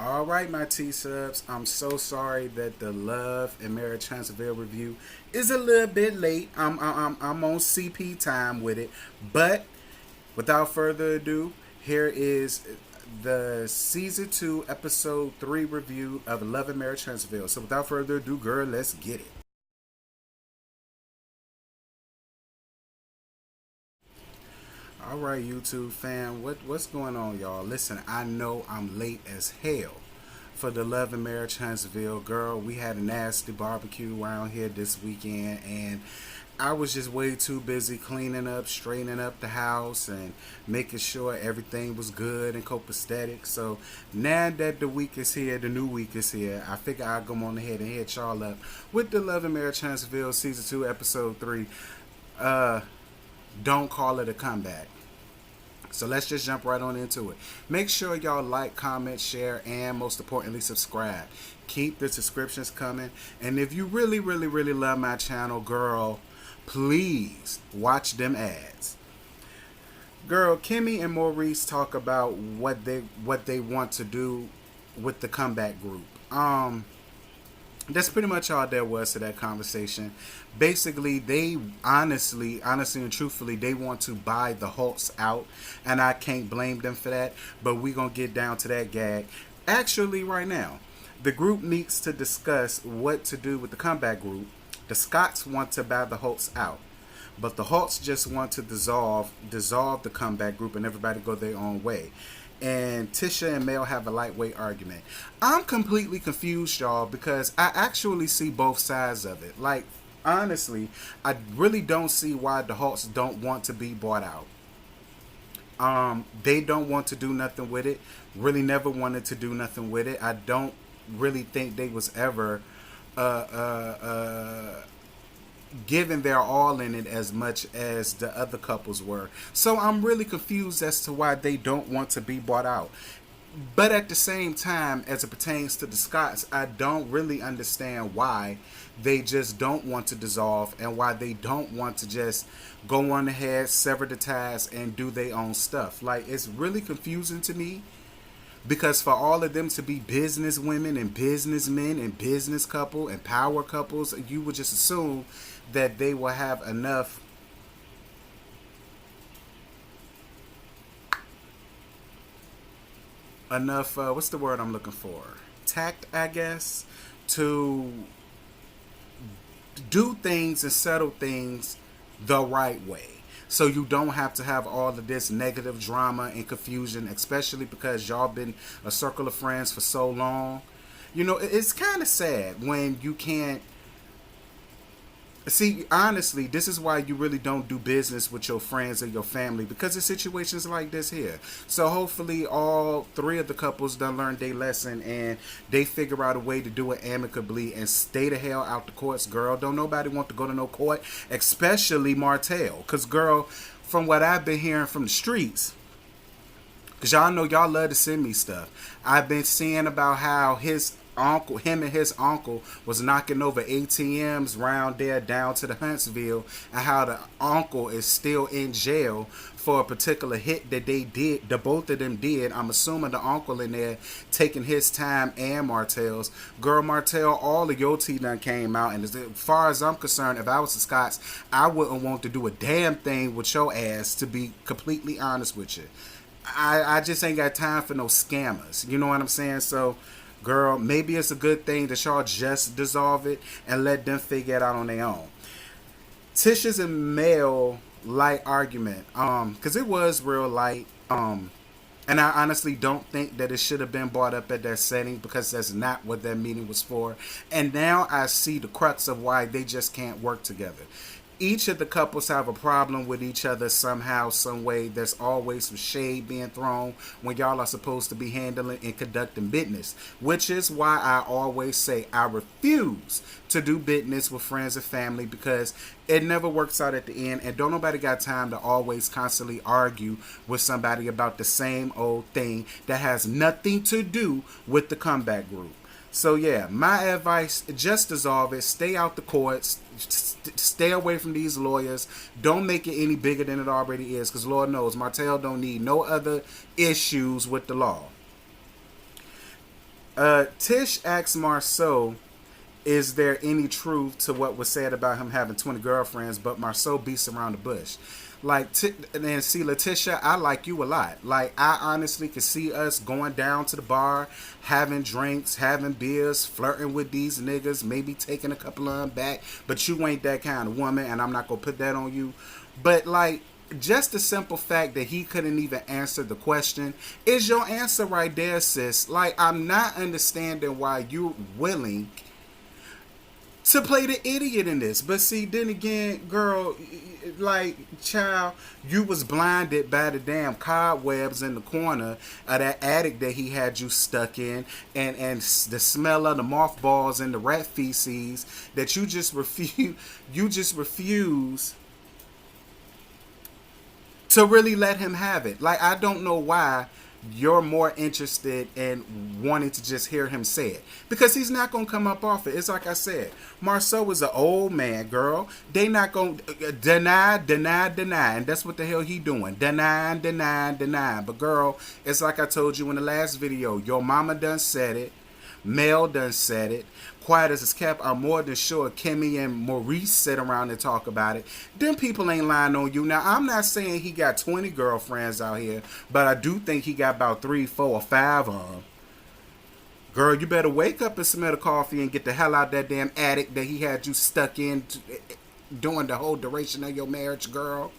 All right, my T subs. I'm so sorry that the Love and Marriage Huntsville review is a little bit late. I'm on CP time with it, but without further ado, here is the season 2, episode 3 review of Love and Marriage Huntsville. So without further ado, girl, let's get it. All right, YouTube fam, what's going on, y'all? Listen, I know I'm late as hell for the Love and Marriage Huntsville. Girl, we had a nasty barbecue around here this weekend, and I was just way too busy cleaning up, straightening up the house, and making sure everything was good and copacetic. So now that the week is here, the new week is here, I figure I'll go on ahead and hit y'all up with the Love and Marriage Huntsville season 2, episode 3. Uh, don't call it a comeback. So let's just jump right on into it. Make sure y'all like, comment, share, and most importantly, subscribe. Keep the subscriptions coming. And if you really, really, really love my channel, girl, please watch them ads. Girl, Kimmy and Maurice talk about what they want to do with the comeback group. That's pretty much all there was to that conversation. Basically, they honestly and truthfully, they want to buy the Hulks out, and I can't blame them for that. But we gonna get down to that gag. Actually, right now, the group needs to discuss what to do with the comeback group. The Scots want to buy the Hulks out, but the Hawks just want to dissolve the comeback group and everybody go their own way. And Tasha and Mel have a lightweight argument. I'm completely confused, y'all, because I actually see both sides of it. Like, honestly, I really don't see why the Hawks don't want to be bought out. They don't want to do nothing with it. Really never wanted to do nothing with it. I don't really think they was ever uh, uh, uh, giving their all in it as much as the other couples were. So I'm really confused as to why they don't want to be bought out. But at the same time, as it pertains to the Scots, I don't really understand why they just don't want to dissolve and why they don't want to just go on ahead, sever the ties, and do their own stuff. Like, it's really confusing to me because for all of them to be business women and businessmen and business couple and power couples, you would just assume that they will have enough what's the word I'm looking for, tact, I guess, to do things and settle things the right way. So you don't have to have all of this negative drama and confusion, especially because y'all been a circle of friends for so long. You know, it's kind of sad when you can't. See, honestly, this is why you really don't do business with your friends or your family, because of situations like this here. So hopefully all three of the couples done learned their lesson and they figure out a way to do it amicably and stay the hell out the courts, girl. Don't nobody want to go to no court, especially Martel. Because, girl, from what I've been hearing from the streets, because y'all know y'all love to send me stuff, I've been seeing about how him and his uncle was knocking over ATMs round there down to the Huntsville, and how the uncle is still in jail for a particular hit that the both of them did. I'm assuming the uncle in there taking his time and Martel's. Girl, Martel, all of your tea done came out, and as far as I'm concerned, if I was the Scots, I wouldn't want to do a damn thing with your ass, to be completely honest with you. I just ain't got time for no scammers. You know what I'm saying? So, girl, maybe it's a good thing that y'all just dissolve it and let them figure it out on their own. Tisha's and Mel light argument, because it was real light, and I honestly don't think that it should have been brought up at that setting, because that's not what that meeting was for. And now I see the crux of why they just can't work together. Each of the couples have a problem with each other somehow, some way. There's always some shade being thrown when y'all are supposed to be handling and conducting business, which is why I always say I refuse to do business with friends and family, because it never works out at the end, and don't nobody got time to always constantly argue with somebody about the same old thing that has nothing to do with the comeback group. So yeah, my advice, just dissolve it. Stay out the courts. Stay away from these lawyers. Don't make it any bigger than it already is, because Lord knows Martel don't need no other issues with the law. Tish asks Marceau, is there any truth to what was said about him having 20 girlfriends? But Marceau beats around the bush. Like, and see, Letitia, I like you a lot. Like, I honestly could see us going down to the bar, having drinks, having beers, flirting with these niggas, maybe taking a couple of them back. But you ain't that kind of woman, and I'm not going to put that on you. But, like, just the simple fact that he couldn't even answer the question is your answer right there, sis. Like, I'm not understanding why you're willing to play the idiot in this. But see, then again, girl, like, child, you was blinded by the damn cobwebs in the corner of that attic that he had you stuck in, and the smell of the mothballs and the rat feces that you just refuse to really let him have it. Like, I don't know why you're more interested in wanting to just hear him say it, because he's not going to come up off it. It's like I said, Marceau is an old man, girl. They not going to deny, and that's what the hell he doing. Deny. But girl, it's like I told you in the last video, your mama done said it, Mel done said it, Quiet as it's kept, I'm more than sure Kimmy and Maurice sit around and talk about it. Them people ain't lying on you. Now, I'm not saying he got 20 girlfriends out here, but I do think he got about 3, 4, or 5 of them. Girl, you better wake up and smell the coffee and get the hell out that damn attic that he had you stuck in during the whole duration of your marriage, girl.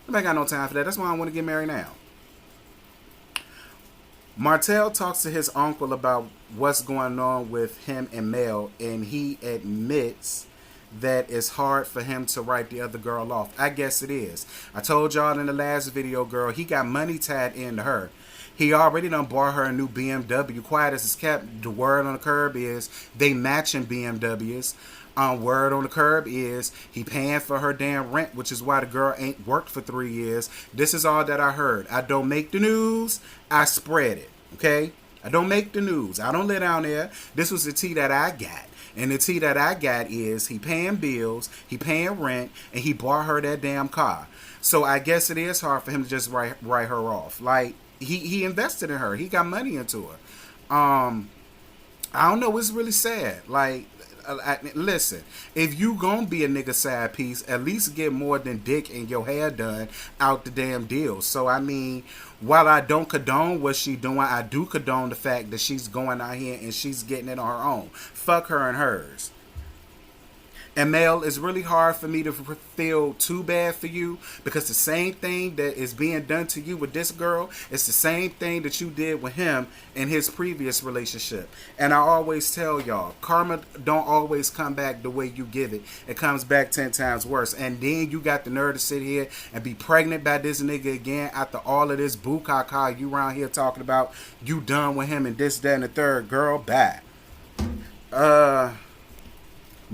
I ain't got no time for that. That's why I want to get married now. Martel talks to his uncle about what's going on with him and Mel, and he admits that it's hard for him to write the other girl off. I guess it is. I told y'all in the last video, girl, he got money tied into her. He already done bought her a new BMW. Quiet as it's kept, the word on the curb is they matching BMWs. Word on the curb is he paying for her damn rent, which is why the girl ain't worked for 3 years. This is all that I heard. I don't make the news, I spread it. Okay? I don't make the news. I don't lay down there. This was the tea that I got. And the tea that I got is he paying bills, he paying rent, and he bought her that damn car. So I guess it is hard for him to just write her off. Like, he invested in her. He got money into her. I don't know. It's really sad. Like, listen, if you gonna be a nigga side piece, at least get more than dick and your hair done out the damn deal. So, I mean, while I don't condone what she doing, I do condone the fact that she's going out here and she's getting it on her own. Fuck her and hers. And Mel, it's really hard for me to feel too bad for you, because the same thing that is being done to you with this girl, it's the same thing that you did with him in his previous relationship. And I always tell y'all, karma don't always come back the way you give it. It comes back 10 times worse. And then you got the nerve to sit here and be pregnant by this nigga again after all of this bukkake you around here talking about you done with him and this, that, and the third. Girl, bye.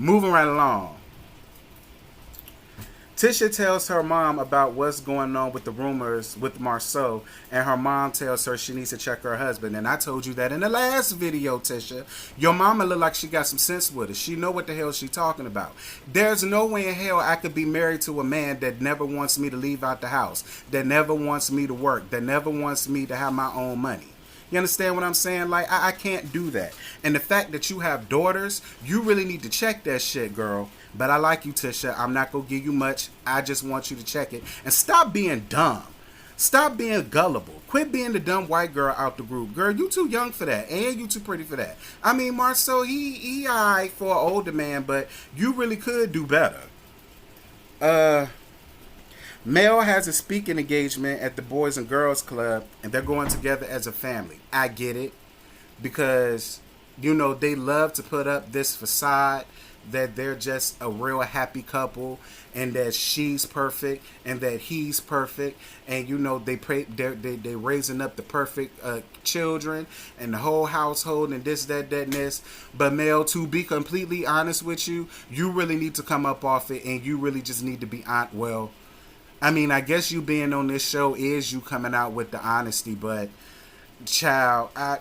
Moving right along. Tasha tells her mom about what's going on with the rumors with Marceau, and her mom tells her she needs to check her husband. And I told you that in the last video, Tasha. Your mama look like she got some sense with her. She know what the hell she talking about. There's no way in hell I could be married to a man that never wants me to leave out the house, that never wants me to work, that never wants me to have my own money. You understand what I'm saying? Like, I can't do that. And the fact that you have daughters, you really need to check that shit, girl. But I like you, Tasha. I'm not going to give you much. I just want you to check it. And stop being dumb. Stop being gullible. Quit being the dumb white girl out the group. Girl, you too young for that. And you too pretty for that. I mean, Marceau, he alright for an older man, but you really could do better. Mel has a speaking engagement at the Boys and Girls Club, and they're going together as a family. I get it, because, you know, they love to put up this facade that they're just a real happy couple, and that she's perfect, and that he's perfect, and, you know, they raising up the perfect children, and the whole household, and this, that, and this. But Mel, to be completely honest with you, you really need to come up off it, and you really just need to be well. I mean, I guess you being on this show is you coming out with the honesty, but, child, I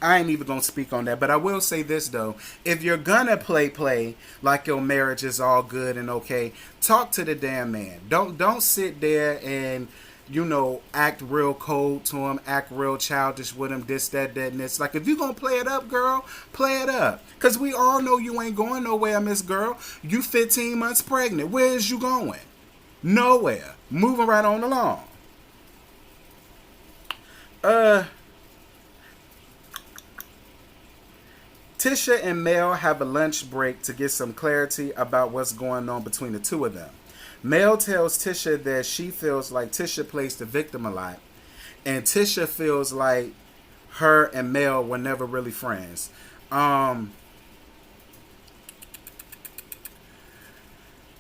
ain't even going to speak on that. But I will say this, though. If you're going to play like your marriage is all good and okay, talk to the damn man. Don't sit there and act real cold to him, act real childish with him, this, that, and this. Like, if you gonna play it up, girl, play it up. Because we all know you ain't going nowhere, Miss Girl. You 15 months pregnant. Where is you going? Nowhere. Moving right on along. Tasha and Mel have a lunch break to get some clarity about what's going on between the two of them. Mel tells Tasha that she feels like Tasha plays the victim a lot, and Tasha feels like her and Mel were never really friends.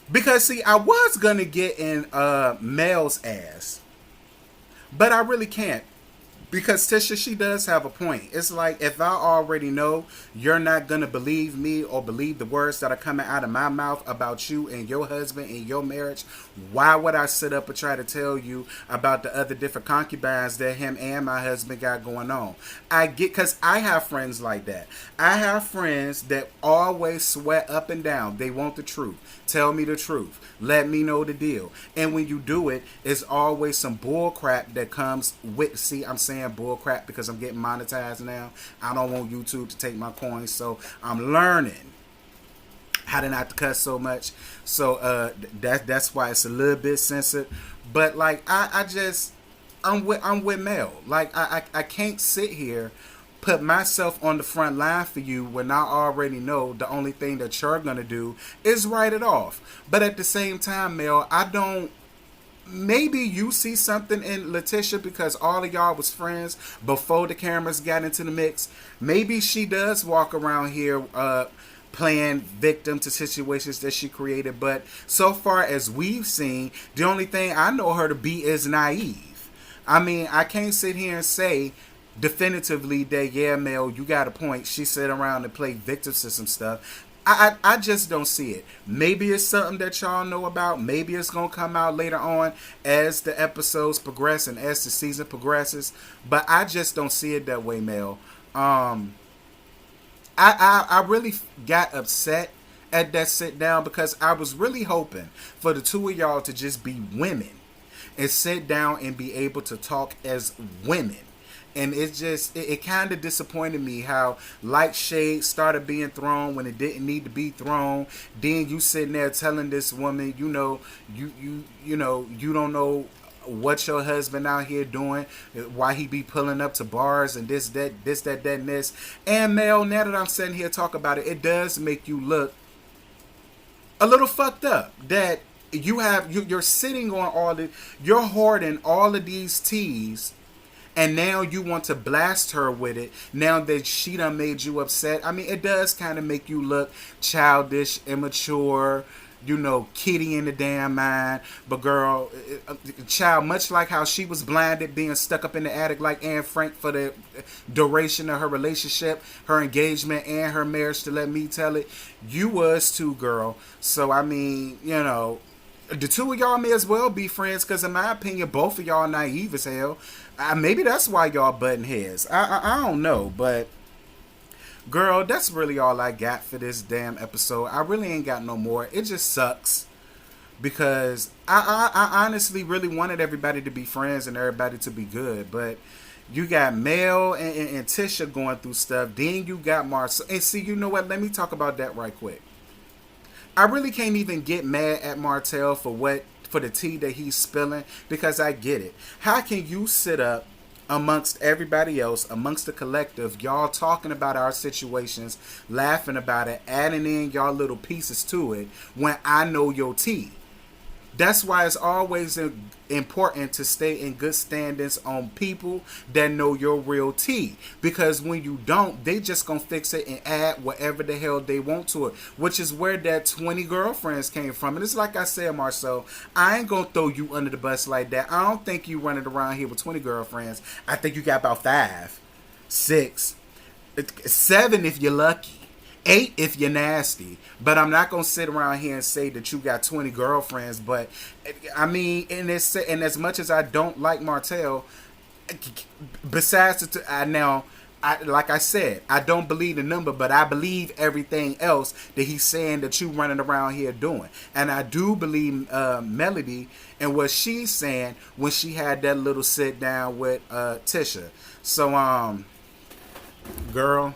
Because see, I was gonna get in Mel's ass, but I really can't. Because Tasha, she does have a point. It's like, if I already know you're not going to believe me or believe the words that are coming out of my mouth about you and your husband and your marriage, why would I sit up and try to tell you about the other different concubines that him and my husband got going on? I get, because I have friends like that. I have friends that always sweat up and down. They want the truth. Tell me the truth. Let me know the deal. And when you do it, it's always some bull crap that comes with, see, I'm saying bull crap because I'm getting monetized now. I don't want YouTube to take my coins, so I'm learning how to not to cuss so much. So that's why it's a little bit censored. But like I'm with Mel. Like I can't sit here, put myself on the front line for you when I already know the only thing that you're gonna do is write it off. But at the same time, Mel, I don't. Maybe you see something in Letitia because all of y'all was friends before the cameras got into the mix. Maybe she does walk around here playing victim to situations that she created. But so far as we've seen, the only thing I know her to be is naive. I mean, I can't sit here and say definitively that, yeah, Mel, you got a point. She sit around and play victim to some stuff. I just don't see it. Maybe it's something that y'all know about. Maybe it's going to come out later on as the episodes progress and as the season progresses. But I just don't see it that way, Mel. I really got upset at that sit down because I was really hoping for the two of y'all to just be women and sit down and be able to talk as women. And it kind of disappointed me how light shade started being thrown when it didn't need to be thrown. Then you sitting there telling this woman, you don't know what your husband out here doing, why he be pulling up to bars and this, that, and this. And Mel, now that I'm sitting here talking about it, it does make you look a little fucked up. That you're sitting on you're hoarding all of these teas. And now you want to blast her with it now that she done made you upset. I mean, it does kind of make you look childish, immature, kitty in the damn mind. But girl, child, much like how she was blinded being stuck up in the attic like Anne Frank for the duration of her relationship, her engagement, and her marriage, to let me tell it, you was too, girl. So, I mean, the two of y'all may as well be friends because, in my opinion, both of y'all naive as hell. Maybe that's why y'all butting heads. I don't know, but girl, that's really all I got for this damn episode. I really ain't got no more. It just sucks because I honestly really wanted everybody to be friends and everybody to be good, but you got Mel and Tasha going through stuff. Then you got Marceau. And see, you know what? Let me talk about that right quick. I really can't even get mad at Martel for the tea that he's spilling, because I get it. How can you sit up amongst everybody else, amongst the collective, y'all talking about our situations, laughing about it, adding in y'all little pieces to it, when I know your tea? That's why it's always important to stay in good standings on people that know your real tea. Because when you don't, they just gonna fix it and add whatever the hell they want to it. Which is where that 20 girlfriends came from. And it's like I said, Marceau, I ain't gonna throw you under the bus like that. I don't think you running around here with 20 girlfriends. I think you got about 5, 6, 7 if you're lucky. 8 if you're nasty. But I'm not going to sit around here and say that you got 20 girlfriends. But, I mean, and as much as I don't like Martel, besides now, like I said, I don't believe the number, but I believe everything else that he's saying that you running around here doing. And I do believe Melody and what she's saying when she had that little sit down with Tasha. So, girl,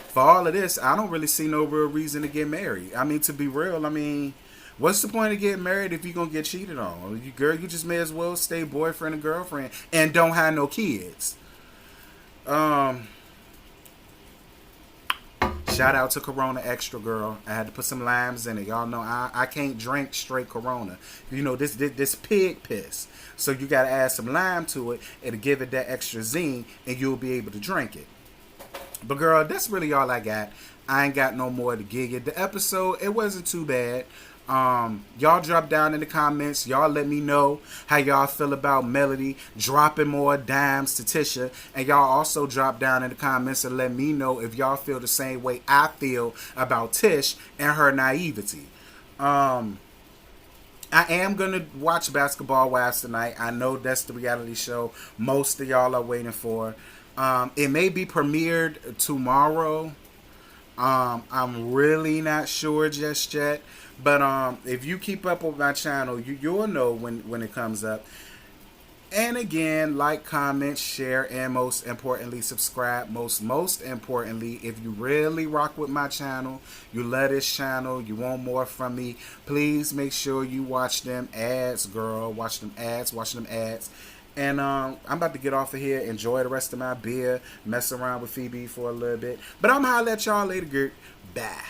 for all of this, I don't really see no real reason to get married. I mean, to be real, I mean, what's the point of getting married if you're going to get cheated on? You just may as well stay boyfriend and girlfriend and don't have no kids. Shout out to Corona Extra, girl. I had to put some limes in it. Y'all know I can't drink straight Corona. You know, this pig piss. So you got to add some lime to it and give it that extra zing, and you'll be able to drink it. But girl, that's really all I got. I ain't got no more to gig it. The episode, it wasn't too bad. Y'all drop down in the comments. Y'all let me know how y'all feel about Melody dropping more dimes to Tasha. And y'all also drop down in the comments and let me know if y'all feel the same way I feel about Tish and her naivety. I am going to watch Basketball Wives tonight. I know that's the reality show most of y'all are waiting for. It may be premiered tomorrow. I'm really not sure just yet. But if you keep up with my channel, you'll know when it comes up. And again, like, comment, share, and most importantly, subscribe. Most importantly, if you really rock with my channel, you love this channel, you want more from me, please make sure you watch them ads, girl. Watch them ads. And I'm about to get off of here, enjoy the rest of my beer, mess around with Phoebe for a little bit. But I'm going to holler at y'all later, girl. Bye.